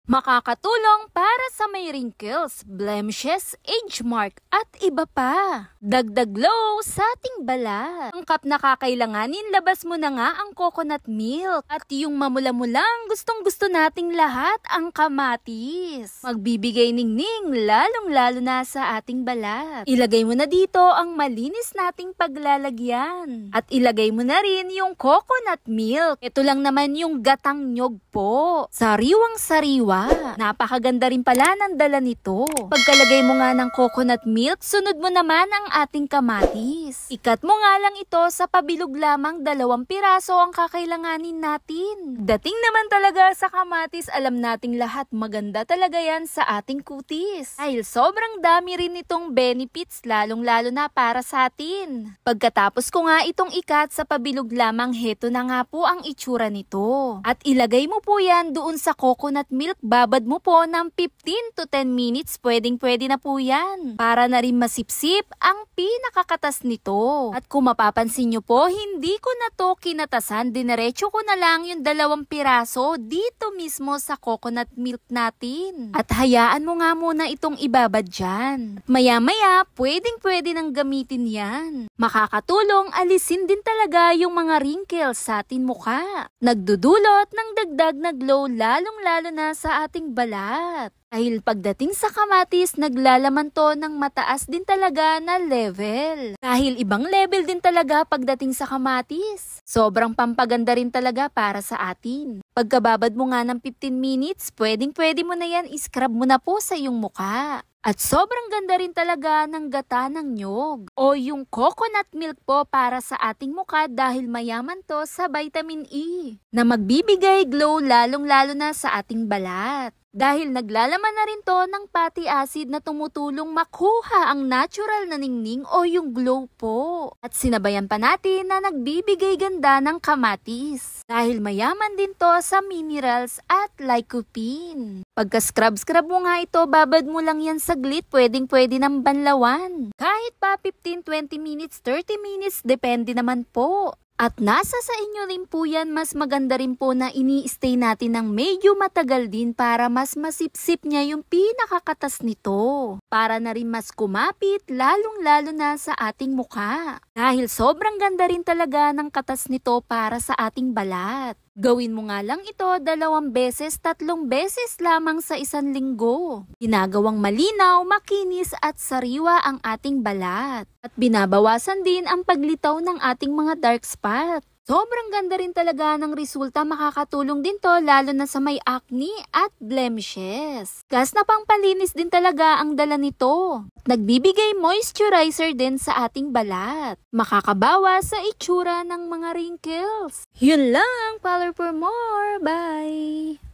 Makakatulong para sa may wrinkles, blemishes, age mark at iba pa. Dagdag glow sa ating balat. Angkap na kakailanganin, labas mo na nga ang coconut milk. At yung mamula-mulang gustong gusto nating lahat, ang kamatis. Magbibigay ningning lalong-lalo na sa ating balat. Ilagay mo na dito ang malinis nating paglalagyan. At ilagay mo na rin yung coconut milk. Ito lang naman yung gatang nyog po. Sariwang-sariwa. Napakaganda rin pala ng dala nito. Pagkalagay mo nga ng coconut milk, sunod mo naman ang ating kamatis. Ikat mo nga lang ito sa pabilog lamang, 2 piraso ang kakailanganin natin. Dating naman talaga sa kamatis, alam nating lahat maganda talaga yan sa ating kutis. Dahil sobrang dami rin itong benefits, lalong-lalo na para sa atin. Pagkatapos ko nga itong ikat sa pabilog lamang, heto na nga po ang itsura nito. At ilagay mo po yan doon sa coconut milk. Babad mo po ng 15 to 10 minutes, pwedeng-pwede na po yan. Para na rin masipsip ang pinakakatas nito. At kung mapapansin nyo po, hindi ko na to kinatasan, dinerecho ko na lang yung 2 piraso dito mismo sa coconut milk natin. At hayaan mo nga muna itong ibabad dyan. Maya-maya, pwedeng-pwede nang gamitin yan. Makakatulong, alisin din talaga yung mga wrinkles sa ating mukha. Nagdudulot ng dagdag na glow, lalong-lalo na sa ating balat. Dahil pagdating sa kamatis, naglalaman to ng mataas din talaga na level. Dahil ibang level din talaga pagdating sa kamatis. Sobrang pampaganda rin talaga para sa atin. Pagkababad mo nga ng 15 minutes, pwedeng-pwede mo na yan, iscrub mo na po sa iyong mukha. At sobrang ganda rin talaga ng gata ng nyog o yung coconut milk po para sa ating mukha dahil mayaman to sa vitamin E na magbibigay glow lalong-lalo na sa ating balat. Dahil naglalaman na rin to ng fatty acid na tumutulong makuha ang natural na ningning o yung glow po. At sinabayan pa natin na nagbibigay ganda ng kamatis. Dahil mayaman din to sa minerals at lycopene. Pagka-scrub mo nga ito, babad mo lang yan saglit, pwedeng-pwede ng banlawan. Kahit pa 15-20 minutes, 30 minutes, depende naman po. At nasa sa inyo rin po yan, mas maganda rin po na ini-stay natin ng medyo matagal din para mas masipsip niya yung pinakakatas nito. Para na rin mas kumapit, lalong-lalo na sa ating mukha. Dahil sobrang ganda rin talaga ng katas nito para sa ating balat. Gawin mo nga lang ito 2 beses, 3 beses lamang sa 1 linggo. Ginagawang malinaw, makinis at sariwa ang ating balat. At binabawasan din ang paglitaw ng ating mga dark spot. Sobrang ganda rin talaga ng resulta, makakatulong din to lalo na sa may acne at blemishes. Gas na pangpalinis din talaga ang dala nito. Nagbibigay moisturizer din sa ating balat. Makakabawas sa itsura ng mga wrinkles. Yun lang, follow for more. Bye!